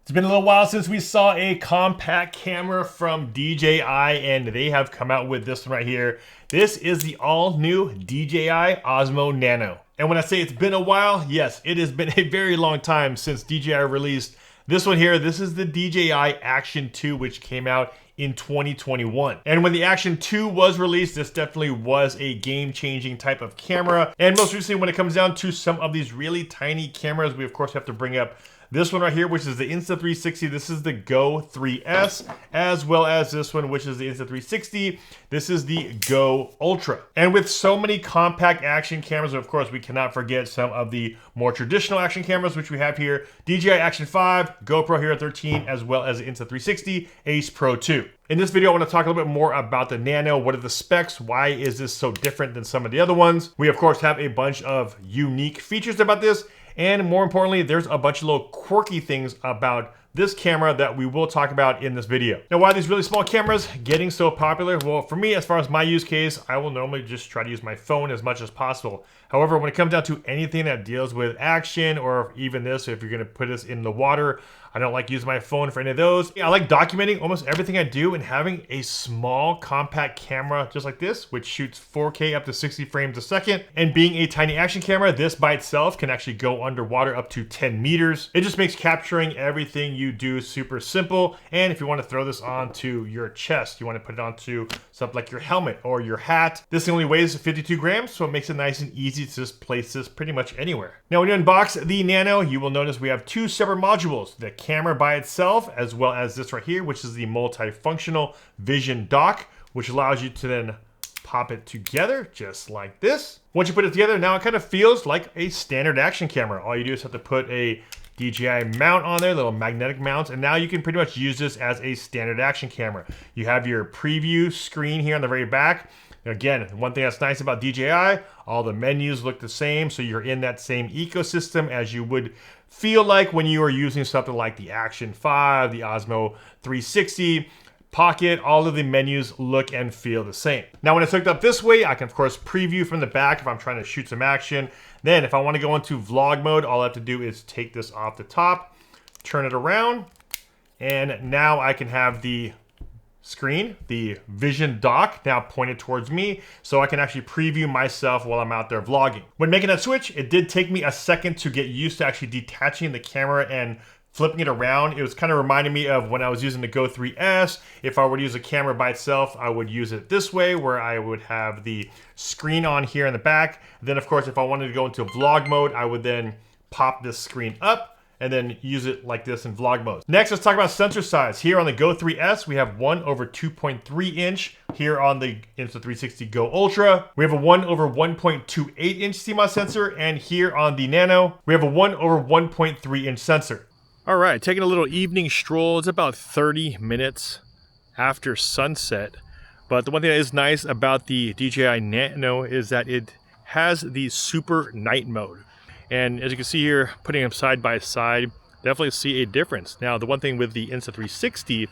It's been a little while since we saw a compact camera from DJI, and they have come out with this one right here. This is the all-new DJI Osmo Nano. And when I say it's been a while, yes, it has been a very long time since DJI released this one here. This is the DJI Action 2, which came out in 2021. And when the Action 2 was released, this definitely was a game-changing type of camera. And most recently, when it comes down to some of these really tiny cameras, we of course have to bring up this one right here, which is the Insta360. This is the Go 3S, as well as this one, which is the Insta360. This is the Go Ultra. And with so many compact action cameras, of course, we cannot forget some of the more traditional action cameras, which we have here. DJI Action 5, GoPro Hero 13, as well as the Insta360 Ace Pro 2. In this video, I want to talk a little bit more about the Nano. What are the specs? Why is this so different than some of the other ones? We, of course, have a bunch of unique features about this. And more importantly, there's a bunch of little quirky things about this camera that we will talk about in this video. Now, why are these really small cameras getting so popular? Well, for me, as far as my use case, I will normally just try to use my phone as much as possible. However, when it comes down to anything that deals with action, or even this, if you're gonna put this in the water, I don't like using my phone for any of those. I like documenting almost everything I do, and having a small compact camera just like this, which shoots 4K up to 60 frames a second. And being a tiny action camera, this by itself can actually go underwater up to 10 meters. It just makes capturing everything you do super simple. And if you want to throw this onto your chest, you want to put it onto something like your helmet or your hat, this thing only weighs 52 grams, so it makes it nice and easy to just place this pretty much anywhere. Now, when you unbox the Nano, you will notice we have two separate modules. The camera by itself, as well as this right here, which is the Multifunctional Vision Dock, which allows you to then pop it together just like this. Once you put it together, now it kind of feels like a standard action camera. All you do is have to put a DJI mount on there, little magnetic mounts, and now you can pretty much use this as a standard action camera. You have your preview screen here on the very back. Again, one thing that's nice about DJI, all the menus look the same, so you're in that same ecosystem as you would feel like when you are using something like the Action 5, the Osmo 360, Pocket. All of the menus look and feel the same. Now, when it's hooked up this way, I can of course preview from the back if I'm trying to shoot some action. Then if I want to go into vlog mode, all I have to do is take this off the top, turn it around, and now I can have the screen, the Vision Dock, now pointed towards me, so I can actually preview myself while I'm out there vlogging. When making that switch, it did take me a second to get used to actually detaching the camera and flipping it around. It was kind of reminding me of when I was using the Go 3S. If I were to use a camera by itself, I would use it this way, where I would have the screen on here in the back. Then of course, if I wanted to go into vlog mode, I would then pop this screen up and then use it like this in vlog mode. Next, let's talk about sensor size. Here on the Go 3S, we have 1/2.3 inch. Here on the Insta360 Go Ultra, we have a 1/1.28 inch CMOS sensor. And here on the Nano, we have a 1/1.3 inch sensor. All right, taking a little evening stroll. It's about 30 minutes after sunset. But the one thing that is nice about the DJI Nano is that it has the super night mode. And as you can see here, putting them side by side, definitely see a difference. Now, the one thing with the Insta360,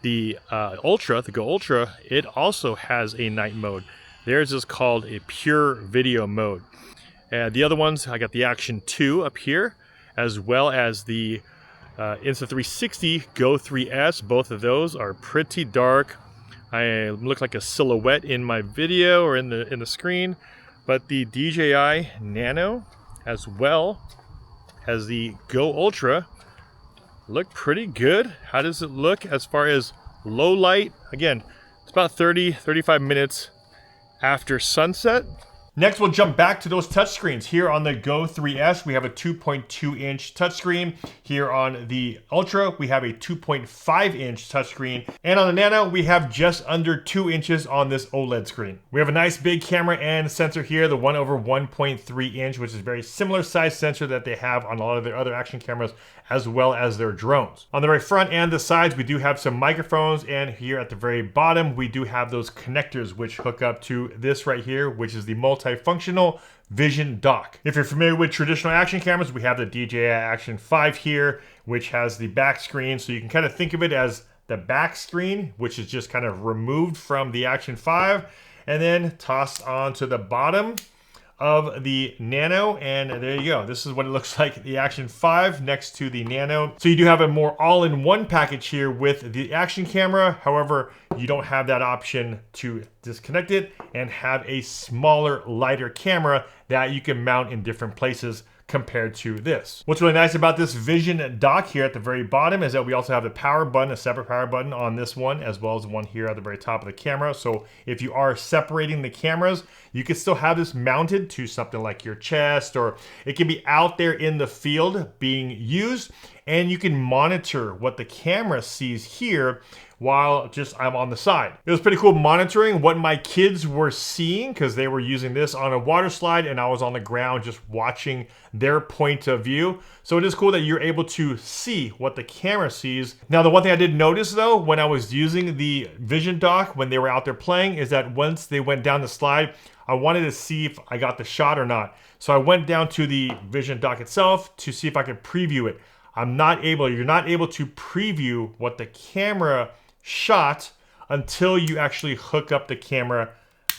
the Ultra, the Go Ultra, it also has a night mode. Theirs is called a pure video mode. The other ones, I got the Action 2 up here, as well as the Insta360 Go 3S. Both of those are pretty dark. I look like a silhouette in my video or in the screen. But the DJI Nano, as well as the Go Ultra, look pretty good. How does it look as far as low light? Again, it's about 35 minutes after sunset. Next, we'll jump back to those touchscreens. Here on the Go 3S, we have a 2.2 inch touchscreen. Here on the Ultra, we have a 2.5 inch touchscreen. And on the Nano, we have just under 2 inches on this OLED screen. We have a nice big camera and sensor here, the 1/1.3 inch, which is a very similar size sensor that they have on a lot of their other action cameras, as well as their drones. On the very front and the sides, we do have some microphones, and here at the very bottom, we do have those connectors which hook up to this right here, which is the Multifunctional Vision Dock. If you're familiar with traditional action cameras, we have the DJI Action 5 here, which has the back screen, so you can kind of think of it as the back screen, which is just kind of removed from the Action 5, and then tossed onto the bottom of the Nano, and there you go. This is what it looks like, the Action 5 next to the Nano. So you do have a more all-in-one package here with the Action camera. However, you don't have that option to disconnect it and have a smaller, lighter camera that you can mount in different places compared to this. What's really nice about this Vision Dock here at the very bottom is that we also have the power button, a separate power button on this one, as well as one here at the very top of the camera. So if you are separating the cameras, you can still have this mounted to something like your chest, or it can be out there in the field being used, and you can monitor what the camera sees here while I'm on the side. It was pretty cool monitoring what my kids were seeing, because they were using this on a water slide and I was on the ground just watching their point of view. So it is cool that you're able to see what the camera sees. Now, the one thing I did notice though, when I was using the Vision Dock, when they were out there playing, is that once they went down the slide, I wanted to see if I got the shot or not. So I went down to the Vision Dock itself to see if I could preview it. you're not able to preview what the camera shot until you actually hook up the camera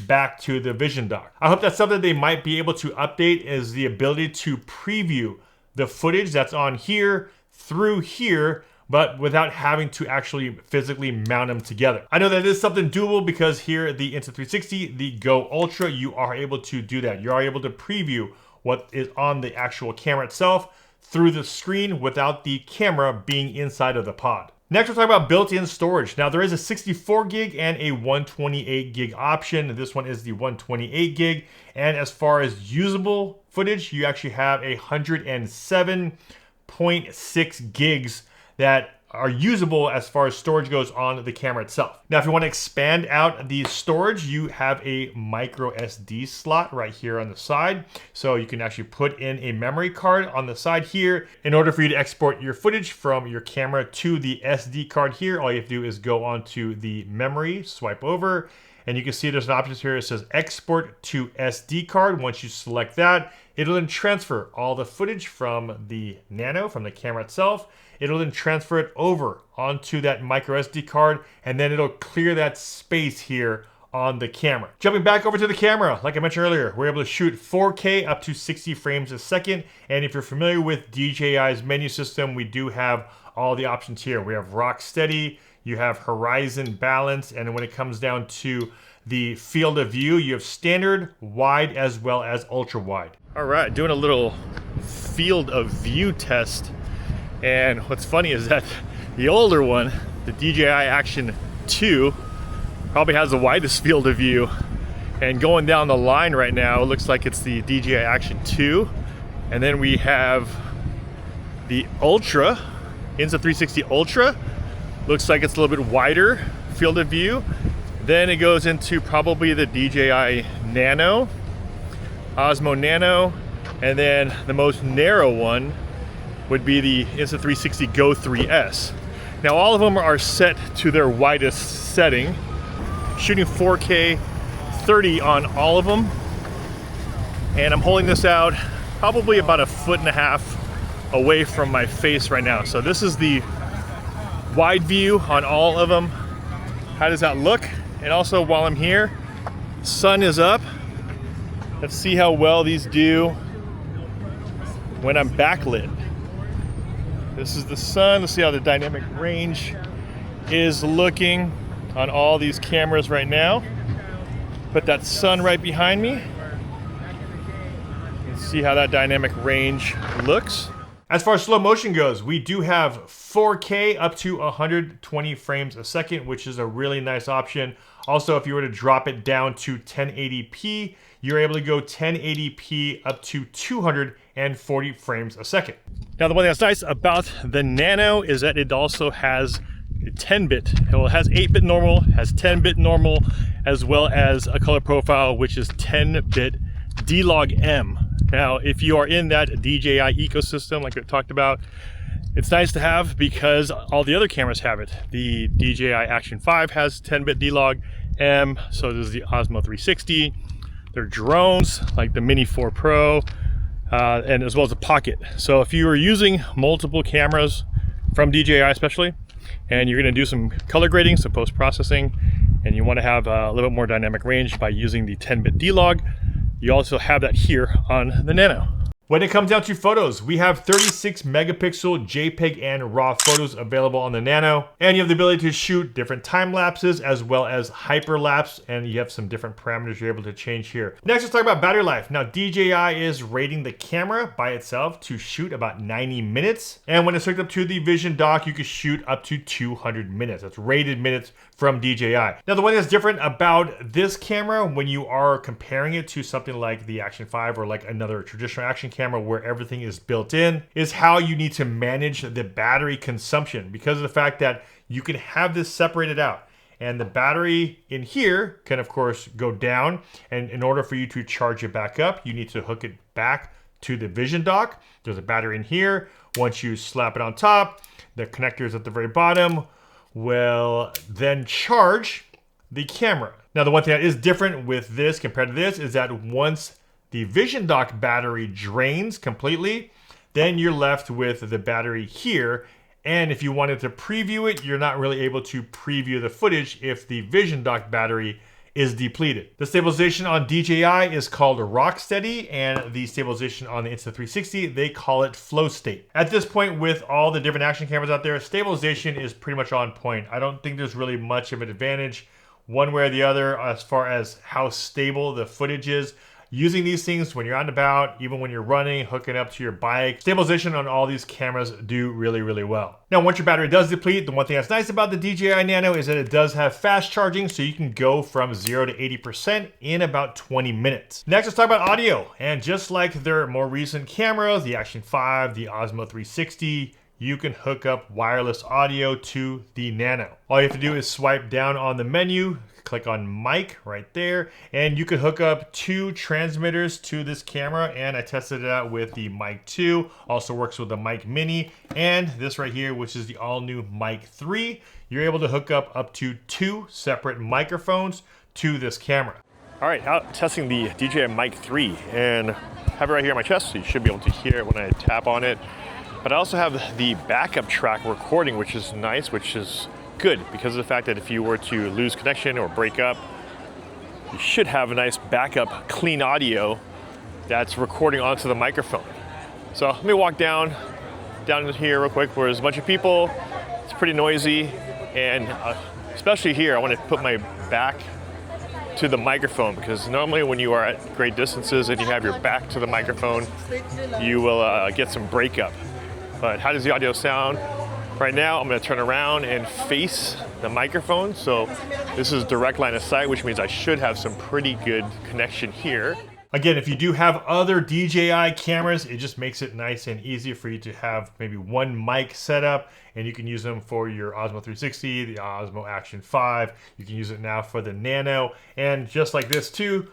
back to the Vision Dock. I hope that's something they might be able to update, is the ability to preview the footage that's on here through here, but without having to actually physically mount them together. I know that is something doable because here at the Insta360, the Go Ultra, you are able to do that. You are able to preview what is on the actual camera itself through the screen without the camera being inside of the pod. Next, we'll talk about built-in storage. Now, there is a 64 gig and a 128 gig option. This one is the 128 gig. And as far as usable footage, you actually have 107.6 gigs that are usable as far as storage goes on the camera itself. Now, if you want to expand out the storage, you have a microSD slot right here on the side. So you can actually put in a memory card on the side here. In order for you to export your footage from your camera to the SD card here, all you have to do is go onto the memory, swipe over, and you can see there's an option here that says export to SD card. Once you select that, it'll then transfer all the footage from the Nano, from the camera itself. It'll then transfer it over onto that microSD card, and then it'll clear that space here on the camera. Jumping back over to the camera, like I mentioned earlier, we're able to shoot 4K up to 60 frames a second. And if you're familiar with DJI's menu system, we do have all the options here. We have RockSteady, you have HorizonBalance, and when it comes down to the field of view, you have standard, wide, as well as ultra wide. All right, doing a little field of view test. And what's funny is that the older one, the DJI Action 2, probably has the widest field of view. And going down the line right now, it looks like it's the DJI Action 2. And then we have the Ultra, Insta360 Ultra. Looks like it's a little bit wider field of view. Then it goes into probably the DJI Nano, Osmo Nano, and then the most narrow one would be the Insta360 Go 3S. Now all of them are set to their widest setting, shooting 4K 30 on all of them. And I'm holding this out probably about 1.5 feet away from my face right now. So this is the wide view on all of them. How does that look? And also while I'm here, sun is up. Let's see how well these do when I'm backlit. This is the sun. Let's see how the dynamic range is looking on all these cameras right now. Put that sun right behind me. Let's see how that dynamic range looks. As far as slow motion goes, we do have 4K up to 120 frames a second, which is a really nice option. Also, if you were to drop it down to 1080p, you're able to go 1080p up to 240 frames a second. Now, the one thing that's nice about the Nano is that it also has 10-bit. Well, it has 8-bit normal, has 10-bit normal, as well as a color profile, which is 10-bit D-Log-M. Now, if you are in that DJI ecosystem, like we talked about, it's nice to have because all the other cameras have it. The DJI Action 5 has 10-bit D-Log-M, so does the Osmo 360. They're drones, like the Mini 4 Pro, and as well as the Pocket. So if you are using multiple cameras from DJI especially, and you're gonna do some color grading, some post-processing, and you wanna have a little bit more dynamic range by using the 10-bit D-Log, You also have that here on the Nano. When it comes down to photos, we have 36 megapixel JPEG and RAW photos available on the Nano. And you have the ability to shoot different time lapses as well as hyperlapse, and you have some different parameters you're able to change here. Next, let's talk about battery life. Now, DJI is rating the camera by itself to shoot about 90 minutes. And when it's hooked up to the Vision Dock, you can shoot up to 200 minutes. That's rated minutes from DJI. Now, the one that's different about this camera when you are comparing it to something like the Action 5 or like another traditional action camera where everything is built in is how you need to manage the battery consumption, because of the fact that you can have this separated out. And the battery in here can of course go down, and in order for you to charge it back up, you need to hook it back to the Vision Dock. There's a battery in here. Once you slap it on top, the connectors at the very bottom will then charge the camera. Now, the one thing that is different with this compared to this is that once the Vision Dock battery drains completely, then you're left with the battery here. And if you wanted to preview it, you're not really able to preview the footage if the Vision Dock battery is depleted. The stabilization on DJI is called RockSteady, and the stabilization on the Insta360, they call it FlowState. At this point, with all the different action cameras out there, stabilization is pretty much on point. I don't think there's really much of an advantage one way or the other as far as how stable the footage is. Using these things when you're out and about, even when you're running, hooking up to your bike, stabilization on all these cameras do really, really well. Now, once your battery does deplete, the one thing that's nice about the DJI Nano is that it does have fast charging, so you can go from 0 to 80% in about 20 minutes. Next, let's talk about audio. And just like their more recent cameras, the Action 5, the Osmo 360, you can hook up wireless audio to the Nano. All you have to do is swipe down on the menu, click on Mic right there, and you could hook up 2 transmitters to this camera, and I tested it out with the Mic 2, also works with the Mic Mini, and this right here, which is the all-new Mic 3. You're able to hook up to 2 separate microphones to this camera. All right, out testing the DJI Mic 3, and I have it right here on my chest, so you should be able to hear it when I tap on it. But I also have the backup track recording, which is nice, which is good because of the fact that if you were to lose connection or break up, you should have a nice backup clean audio that's recording onto the microphone. So let me walk down here real quick where there's a bunch of people. It's pretty noisy, and especially here, I want to put my back to the microphone, because normally when you are at great distances and you have your back to the microphone, you will get some breakup. But how does the audio sound? Right now, I'm going to turn around and face the microphone. So this is direct line of sight, which means I should have some pretty good connection here. Again, if you do have other DJI cameras, it just makes it nice and easy for you to have maybe one mic set up, and you can use them for your Osmo 360, the Osmo Action 5. You can use it now for the Nano, and just like this too,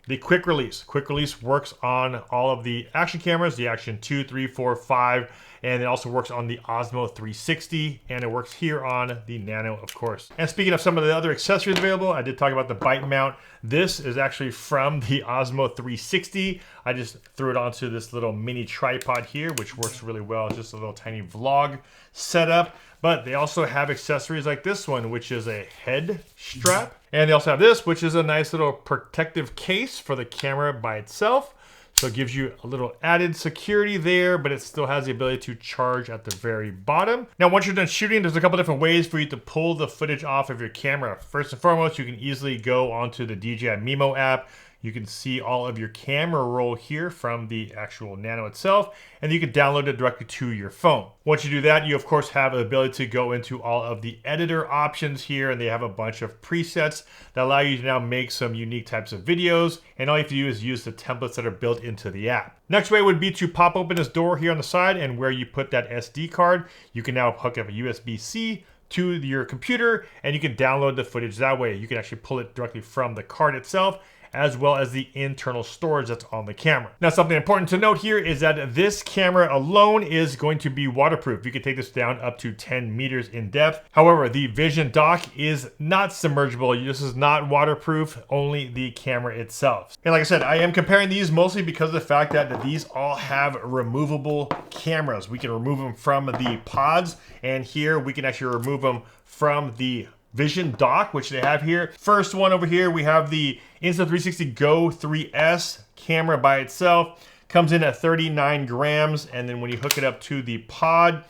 the quick release. Quick release works on all of the action cameras, the Action 2, 3, 4, 5, and it also works on the Osmo 360, and it works here on the Nano, of course. And speaking of some of the other accessories available, I did talk about the bite mount. This is actually from the Osmo 360. I just threw it onto this little mini tripod here, which works really well. It's just a little tiny vlog setup. But they also have accessories like this one, which is a head strap. And they also have this, which is a nice little protective case for the camera by itself. So it gives you a little added security there, but it still has the ability to charge at the very bottom. Now, once you're done shooting, there's a couple different ways for you to pull the footage off of your camera. First and foremost, you can easily go onto the DJI Mimo app. You can see all of your camera roll here from the actual Nano itself, and you can download it directly to your phone. Once you do that, you of course have the ability to go into all of the editor options here, and they have a bunch of presets that allow you to now make some unique types of videos, and all you have to do is use the templates that are built into the app. Next way would be to pop open this door here on the side, and where you put that SD card, you can now hook up a USB-C to your computer, and you can download the footage that way. You can actually pull it directly from the card itself, as well as the internal storage that's on the camera. Now, something important to note here is that this camera alone is going to be waterproof. You can take this down up to 10 meters in depth. However, the Vision Dock is not submergible. This is not waterproof, only the camera itself. And like I said, I am comparing these mostly because of the fact that these all have removable cameras. We can remove them from the pods, and here we can actually remove them from the Vision Dock, which they have here. First one over here, we have the Insta360 Go 3S camera by itself. Comes in at 39 grams, and then when you hook it up to the pod,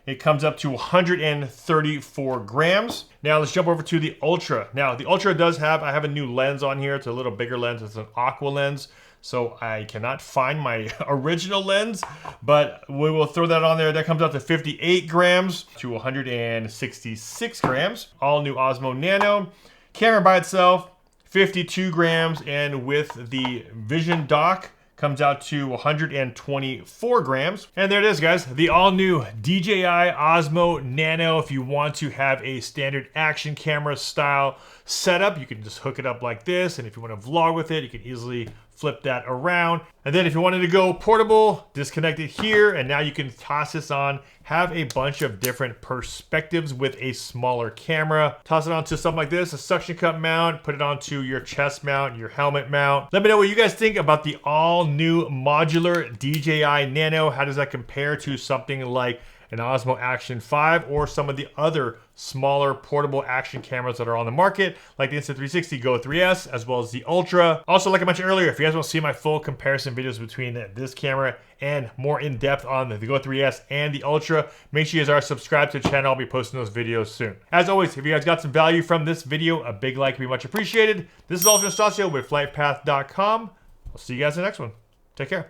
it comes up to 134 grams. Now let's jump over to the Ultra. Now the Ultra does have, I have a new lens on here. It's a little bigger lens. It's an aqua lens. So I cannot find my original lens, but we will throw that on there. That comes out to 58 grams to 166 grams. All new Osmo Nano. Camera by itself, 52 grams, and with the Vision Dock, comes out to 124 grams. And there it is, guys. The all-new DJI Osmo Nano. If you want to have a standard action camera style setup, you can just hook it up like this. And if you want to vlog with it, you can easily flip that around. And then if you wanted to go portable, disconnect it here, and now you can toss this on, have a bunch of different perspectives with a smaller camera. Toss it onto something like this, a suction cup mount, put it onto your chest mount, your helmet mount. Let me know what you guys think about the all new modular DJI Nano. How does that compare to something like an Osmo Action 5 or some of the other smaller portable action cameras that are on the market, like the Insta360 Go 3S, as well as the Ultra. Also, like I mentioned earlier, if you guys want to see my full comparison videos between this camera and more in-depth on the Go 3S and the Ultra, make sure you guys are subscribed to the channel. I'll be posting those videos soon. As always, if you guys got some value from this video, a big like would be much appreciated. This is Ultra Stasio with FlytPath.com. I'll see you guys in the next one. Take care.